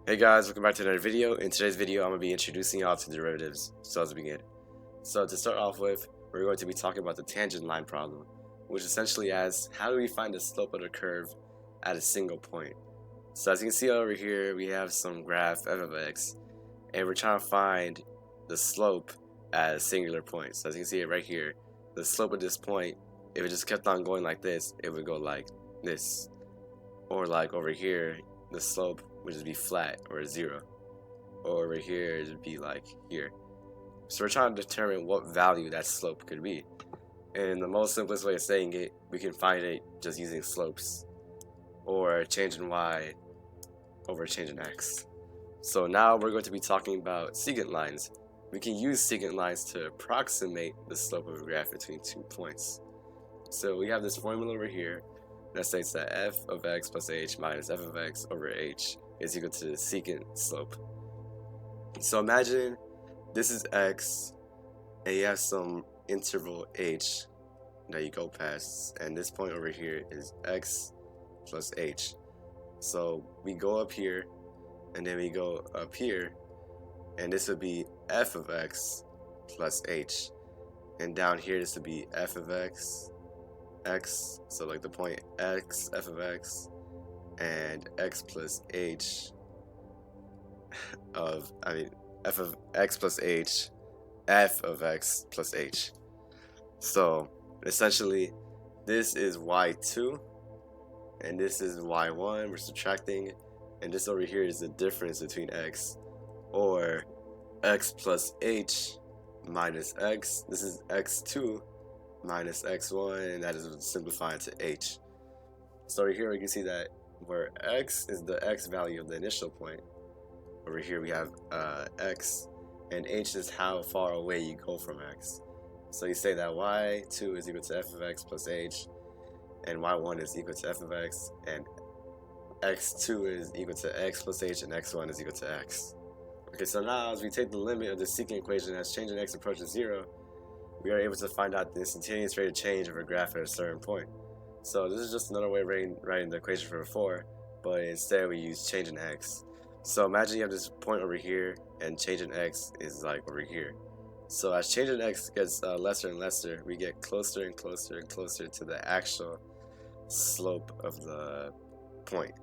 Hey guys, welcome back to another video. In today's video, I'm going to be introducing y'all to derivatives. So let's begin. So to start off with, we're going to be talking about the tangent line problem, which essentially asks, how do we find the slope of the curve at a single point? So as you can see over here, we have some graph f of x, and we're trying to find the slope at a singular point. So as you can see it right here, the slope of this point, if it just kept on going like this, it would go like this. Or like over here, the slope would just be flat or 0. Or over here, it would be like here. So we're trying to determine what value that slope could be. And the most simplest way of saying it, we can find it just using slopes. Or changing y over changing x. So now we're going to be talking about secant lines. We can use secant lines to approximate the slope of a graph between 2 points. So we have this formula over here that states that f of x plus h minus f of x over h is equal to the secant slope. So imagine this is x and you have some interval h that you go past, and this point over here is x plus h. So we go up here and then we go up here, and this would be f of x plus h, and down here this would be f of x, so like the point x, f of x, and x plus h of, f of x plus h, f of x plus h. So essentially this is y2 and this is y1, we're subtracting, and this over here is the difference between x, or x plus h minus x. This is x2 minus x1, and that is simplifying to h. So over here we can see that where x is the x value of the initial point, over here we have x, and h is how far away you go from x. So you say that y2 is equal to f of x plus h, and y1 is equal to f of x, and x2 is equal to x plus h, and x1 is equal to x. Okay, so now as we take the limit of the secant equation as change in x approaches 0, we are able to find out the instantaneous rate of change of a graph at a certain point. So this is just another way of writing the equation from before, but instead we use change in x. So imagine you have this point over here, and change in x is like over here. So as change in x gets lesser and lesser, we get closer and closer and closer to the actual slope of the point.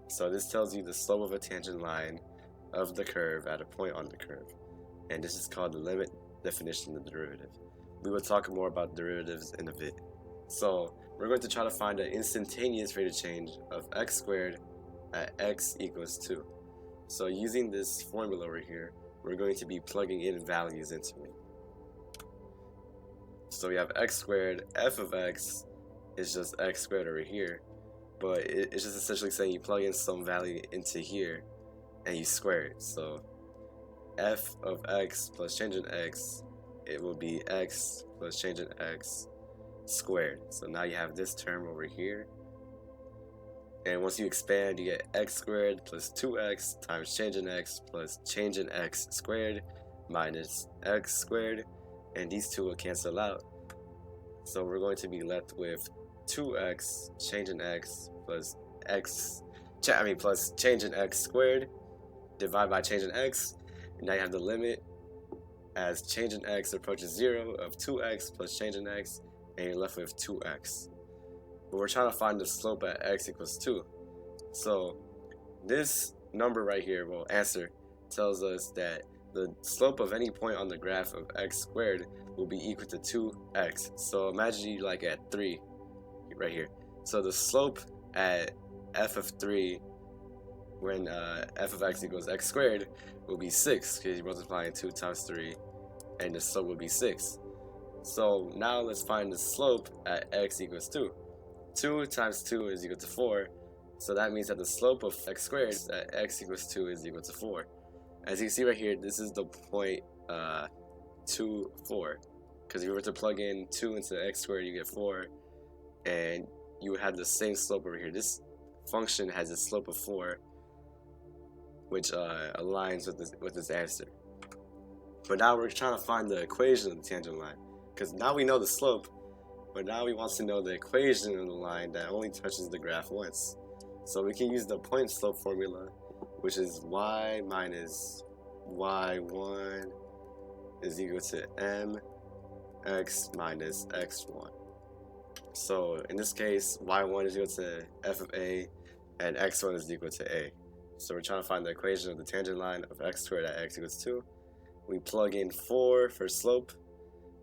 So this tells you the slope of a tangent line of the curve at a point on the curve, and this is called the limit definition of the derivative. We will talk more about derivatives in a bit. So we're going to try to find an instantaneous rate of change of x squared at x equals 2. So using this formula over here, we're going to be plugging in values into it. So we have x squared, f of x is just x squared over here, but it's just essentially saying you plug in some value into here and you square it. So f of x plus change in x, it will be x plus change in x squared. So now you have this term over here, and once you expand, you get x squared plus 2x times change in x plus change in x squared minus x squared, and these two will cancel out. So we're going to be left with 2x change in x plus plus change in x squared divided by change in x. And now you have the limit as change in x approaches 0 of 2x plus change in x, and you're left with 2x. But we're trying to find the slope at x equals 2. So this number right here, well, answer, tells us that the slope of any point on the graph of x squared will be equal to 2x. So imagine you like at 3 right here. So the slope at f of 3 when f of x equals x squared will be 6, because you're multiplying 2 times 3, and the slope will be 6. So now let's find the slope at x equals 2. 2 times 2 is equal to 4, so that means that the slope of x squared at x equals 2 is equal to 4. As you can see right here, this is the point 2, 4, because if you were to plug in 2 into x squared, you get 4, and you would have the same slope over here. This function has a slope of 4, which aligns with this answer. But now we're trying to find the equation of the tangent line, because now we know the slope, but now we want to know the equation of the line that only touches the graph once. So we can use the point slope formula, which is y minus y1 is equal to mx minus x1. So in this case, y1 is equal to f of a, and x1 is equal to a. So we're trying to find the equation of the tangent line of x squared at x equals 2. We plug in 4 for slope,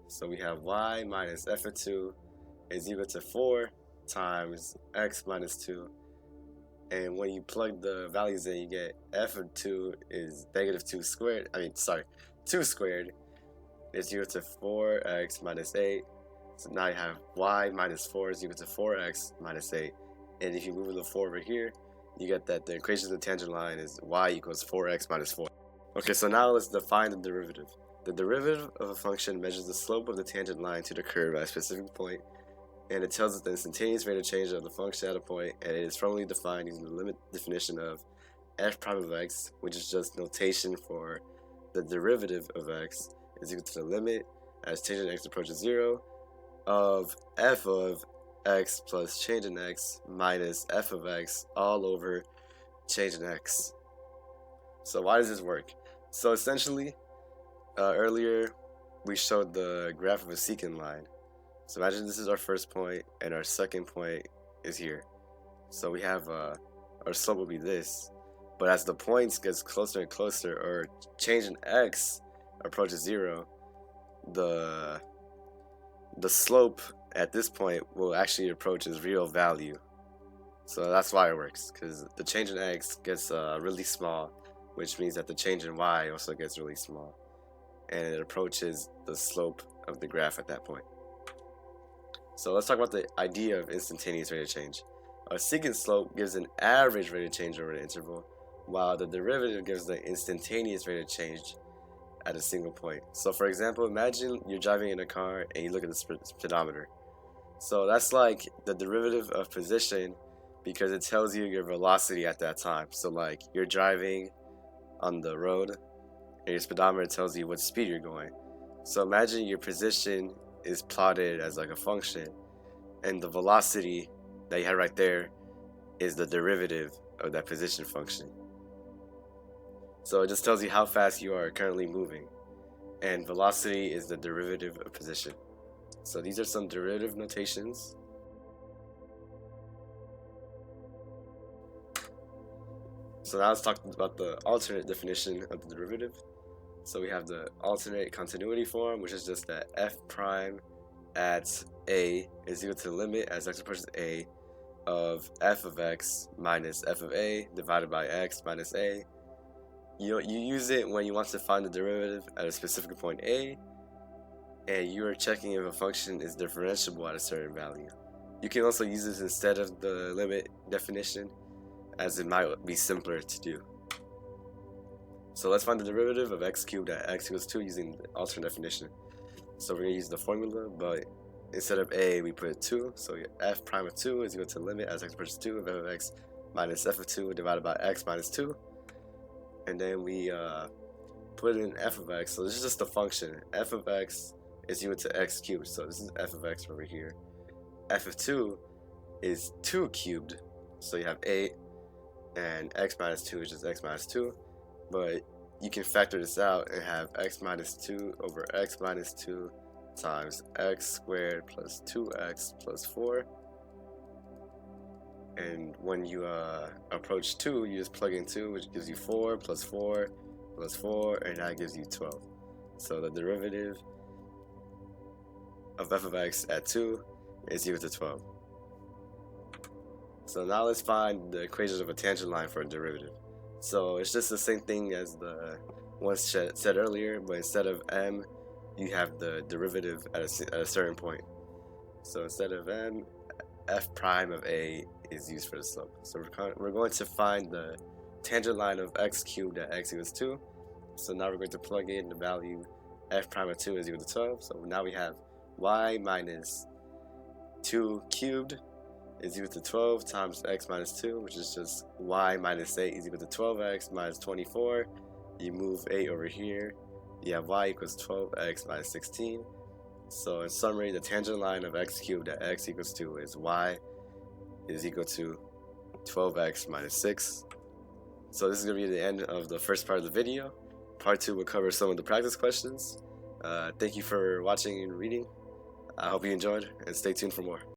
so we have y minus f of 2 is equal to 4 times x minus 2. And when you plug the values in, you get f of 2 is negative 2 squared. 2 squared is equal to 4x minus 8. So now you have y minus 4 is equal to 4x minus 8. And if you move the 4 over here, you get that the equation of the tangent line is y equals 4x minus 4. Okay, so now let's define the derivative. The derivative of a function measures the slope of the tangent line to the curve at a specific point, and it tells us the instantaneous rate of change of the function at a point, and it is formally defined using the limit definition of f prime of x, which is just notation for the derivative of x is equal to the limit as tangent x approaches 0 of f of x plus change in x minus f of x all over change in x. So why does this work? So essentially, earlier we showed the graph of a secant line. So imagine this is our first point and our second point is here. So we have our slope will be this, but as the points gets closer and closer, or change in x approaches 0, the slope at this point will actually approach its real value. So that's why it works, because the change in x gets really small, which means that the change in y also gets really small, and it approaches the slope of the graph at that point. So let's talk about the idea of instantaneous rate of change. A secant slope gives an average rate of change over the interval, while the derivative gives the instantaneous rate of change at a single point. So for example, imagine you're driving in a car and you look at the speedometer. So that's like the derivative of position, because it tells you your velocity at that time. So like you're driving on the road and your speedometer tells you what speed you're going. So imagine your position is plotted as like a function, and the velocity that you have right there is the derivative of that position function. So it just tells you how fast you are currently moving, and velocity is the derivative of position. So these are some derivative notations. So now let's talk about the alternate definition of the derivative. So we have the alternate continuity form, which is just that f prime at a is equal to the limit as x approaches a of f of x minus f of a divided by x minus a. You use it when you want to find the derivative at a specific point a, and you are checking if a function is differentiable at a certain value. You can also use this instead of the limit definition, as it might be simpler to do. So let's find the derivative of x cubed at x equals 2 using the alternate definition. So we're going to use the formula, but instead of a, we put 2. So f prime of 2 is equal to the limit as x approaches 2 of f of x minus f of 2 divided by x minus 2. And then we put in f of x. So this is just a function. F of x is equal to x cubed. So this is f of x over here. F of 2 is 2 cubed. So you have 8, and x minus 2 is just x minus 2. But you can factor this out and have x minus 2 over x minus 2 times x squared plus 2x plus 4. And when you approach 2, you just plug in 2, which gives you 4 plus 4 plus 4, and that gives you 12. So the derivative of f of x at 2 is equal to 12. So now let's find the equations of a tangent line for a derivative. So it's just the same thing as the one said earlier, but instead of m, you have the derivative at a certain point. So instead of m, f prime of a is used for the slope. So we're going to find the tangent line of x cubed at x equals 2. So now we're going to plug in the value f prime of 2 is equal to 12. So now we have y minus 2 cubed is equal to 12 times x minus 2, which is just y minus 8 is equal to 12x minus 24. You move 8 over here, you have y equals 12x minus 16. So in summary, the tangent line of x cubed at x equals 2 is y is equal to 12x minus 6. So this is going to be the end of the first part of the video. Part 2 will cover some of the practice questions. Thank you for watching and reading. I hope you enjoyed, and stay tuned for more.